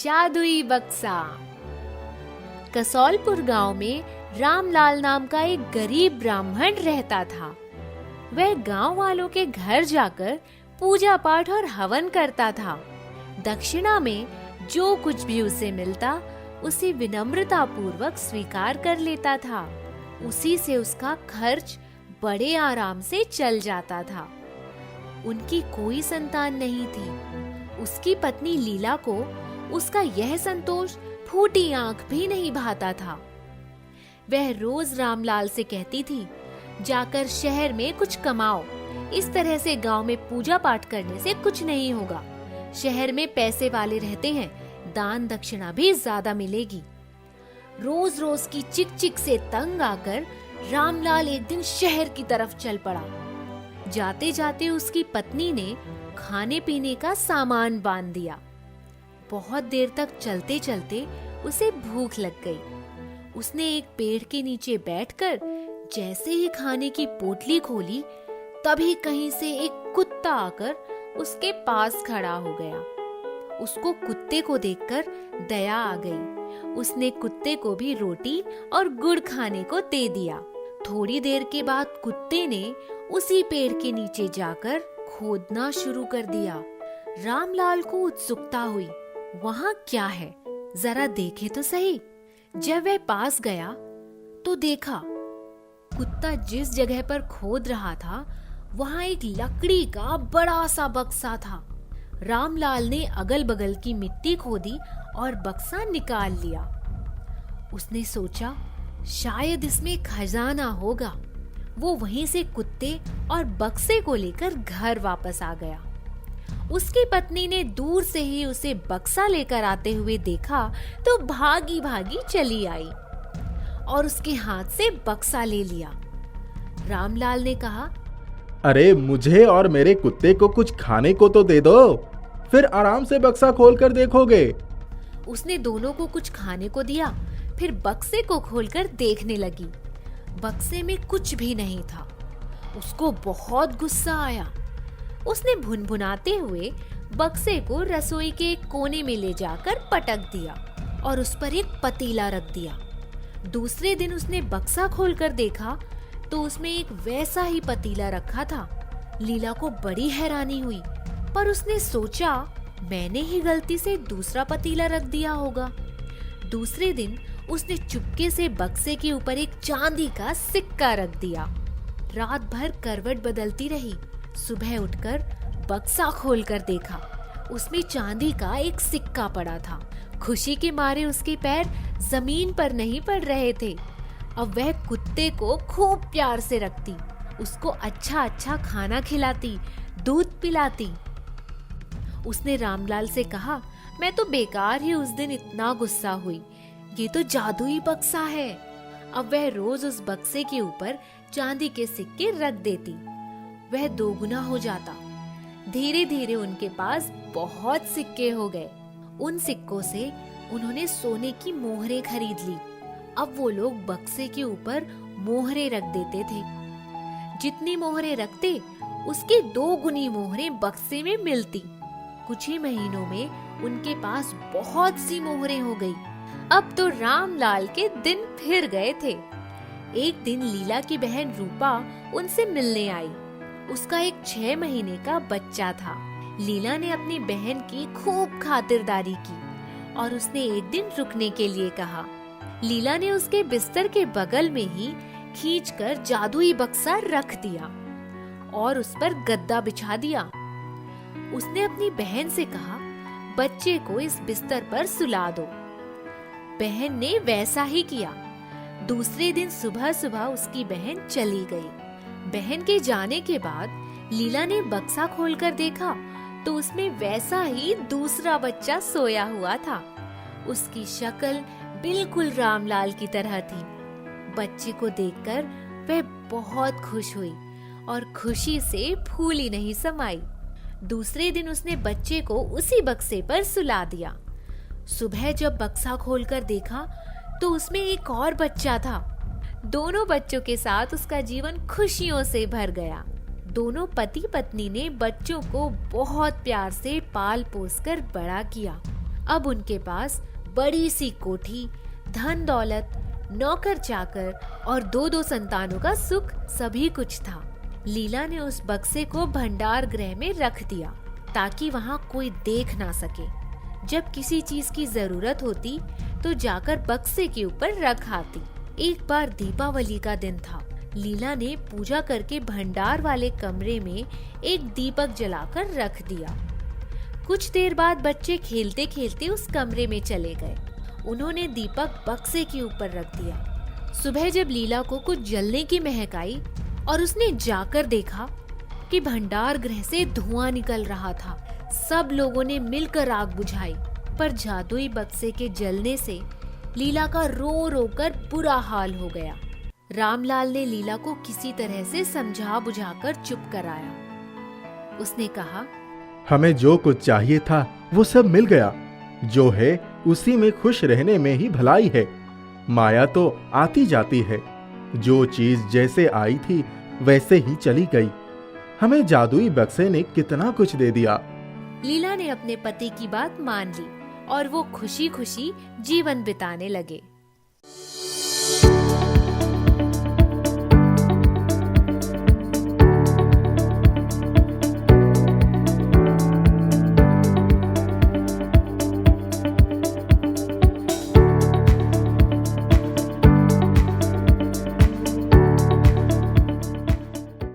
जादुई बक्सा। कसौलपुर गांव में रामलाल नाम का एक गरीब ब्राह्मण रहता था। वह गांव वालों के घर जाकर पूजा पाठ और हवन करता था। दक्षिणा में जो कुछ भी उसे मिलता उसे विनम्रता पूर्वक स्वीकार कर लेता था। उसी से उसका खर्च बड़े आराम से चल जाता था। उनकी कोई संतान नहीं थी। उसकी पत्नी लीला को उसका यह संतोष फूटी आंख भी नहीं भाता था। वह रोज रामलाल से कहती थी, जाकर शहर में कुछ कमाओ। इस तरह से गांव में पूजा पाठ करने से कुछ नहीं होगा। शहर में पैसे वाले रहते हैं, दान दक्षिणा भी ज्यादा मिलेगी। रोज रोज की चिक चिक से तंग आकर रामलाल एक दिन शहर की तरफ चल पड़ा। जाते जाते उसकी पत्नी ने खाने पीने का सामान बांध दिया। बहुत देर तक चलते चलते उसे भूख लग गई। उसने एक पेड़ के नीचे बैठकर जैसे ही खाने की पोटली खोली, तभी कहीं से एक कुत्ता आकर उसके पास खड़ा हो गया। उसको कुत्ते को देखकर दया आ गई। उसने कुत्ते को भी रोटी और गुड़ खाने को दे दिया। थोड़ी देर के बाद कुत्ते ने उसी पेड़ के नीचे जाकर खोदना शुरू कर दिया। रामलाल को उत्सुकता हुई, वहाँ क्या है, जरा देखे तो सही। जब वह पास गया तो देखा कुत्ता जिस जगह पर खोद रहा था वहाँ एक लकड़ी का बड़ा सा बक्सा था। रामलाल ने अगल बगल की मिट्टी खोदी और बक्सा निकाल लिया। उसने सोचा शायद इसमें खजाना होगा। वो वहीं से कुत्ते और बक्से को लेकर घर वापस आ गया। उसकी पत्नी ने दूर से ही उसे बक्सा लेकर आते हुए देखा तो भागी भागी चली आई और उसके हाथ से बक्सा ले लिया। रामलाल ने कहा, अरे मुझे और मेरे कुत्ते को कुछ खाने को तो दे दो, फिर आराम से बक्सा खोलकर देखोगे। उसने दोनों को कुछ खाने को दिया, फिर बक्से को खोलकर देखने लगी। बक्से में कुछ भी नहीं था। उसको बहुत गुस्सा आया। उसने भुनभुनाते हुए बक्से को रसोई के एक कोने में ले जाकर पटक दिया और उस पर एक पतीला रख दिया। दूसरे दिन उसने बक्सा खोलकर देखा तो उसमें एक वैसा ही पतीला रखा था। लीला को बड़ी हैरानी हुई, पर उसने सोचा मैंने ही गलती से दूसरा पतीला रख दिया होगा। दूसरे दिन उसने चुपके से बक्से के ऊपर एक चांदी का सिक्का रख दिया। रात भर करवट बदलती रही। सुबह उठकर बक्सा खोलकर देखा, उसमें चांदी का एक सिक्का पड़ा था। खुशी के मारे उसके पैर जमीन पर नहीं पड़ रहे थे। अब वह कुत्ते को खूब प्यार से रखती, उसको अच्छा अच्छा खाना खिलाती, दूध पिलाती। उसने रामलाल से कहा, मैं तो बेकार ही उस दिन इतना गुस्सा हुई। ये तो जादुई बक्सा है। अब वह रोज उस बक्से के ऊपर चांदी के सिक्के रख देती। वह दोगुना हो जाता। धीरे धीरे उनके पास बहुत सिक्के हो गए। उन सिक्कों से उन्होंने सोने की मोहरें खरीद ली। अब वो लोग बक्से के ऊपर मोहरें रख देते थे। जितनी मोहरें रखते उसकी 2 गुनी मोहरें बक्से में मिलती। कुछ ही महीनों में उनके पास बहुत सी मोहरें हो गई। अब तो रामलाल के दिन फिर गए थे। एक दिन लीला की बहन रूपा उनसे मिलने आई। उसका एक 6 महीने का बच्चा था। लीला ने अपनी बहन की खूब खातिरदारी की और उसने एक दिन रुकने के लिए कहा। लीला ने उसके बिस्तर के बगल में ही खींचकर जादुई बक्सा रख दिया और उस पर गद्दा बिछा दिया। उसने अपनी बहन से कहा, बच्चे को इस बिस्तर पर सुला दो। बहन ने वैसा ही किया। दूसरे दिन सुबह सुबह उसकी बहन चली गई। बहन के जाने के बाद लीला ने बक्सा खोलकर देखा तो उसमें वैसा ही दूसरा बच्चा सोया हुआ था। उसकी शक्ल बिल्कुल रामलाल की तरह थी। बच्चे को देखकर वह बहुत खुश हुई और खुशी से फूली नहीं समाई। दूसरे दिन उसने बच्चे को उसी बक्से पर सुला दिया। सुबह जब बक्सा खोलकर देखा तो उसमें एक और बच्चा था। दोनों बच्चों के साथ उसका जीवन खुशियों से भर गया। दोनों पति पत्नी ने बच्चों को बहुत प्यार से पाल पोस कर बड़ा किया। अब उनके पास बड़ी सी कोठी, धन दौलत, नौकर चाकर और दो दो संतानों का सुख सभी कुछ था। लीला ने उस बक्से को भंडार गृह में रख दिया ताकि वहाँ कोई देख ना सके। जब किसी चीज की जरूरत होती तो जाकर बक्से के ऊपर रख आती। एक बार दीपावली का दिन था। लीला ने पूजा करके भंडार वाले कमरे में एक दीपक जलाकर रख दिया। कुछ देर बाद बच्चे खेलते खेलते उस कमरे में चले गए। उन्होंने दीपक बक्से के ऊपर रख दिया। सुबह जब लीला को कुछ जलने की महक आई और उसने जाकर देखा कि भंडार गृह से धुआं निकल रहा था। सब लोगों ने मिलकर आग बुझाई, पर जादुई बक्से के जलने से लीला का रो रो कर बुरा हाल हो गया। रामलाल ने लीला को किसी तरह से समझा बुझाकर चुप कराया। उसने कहा, हमें जो कुछ चाहिए था वो सब मिल गया। जो है उसी में खुश रहने में ही भलाई है। माया तो आती जाती है। जो चीज जैसे आई थी वैसे ही चली गई। हमें जादुई बक्से ने कितना कुछ दे दिया। लीला ने अपने पति की बात मान ली और वो खुशी खुशी जीवन बिताने लगे।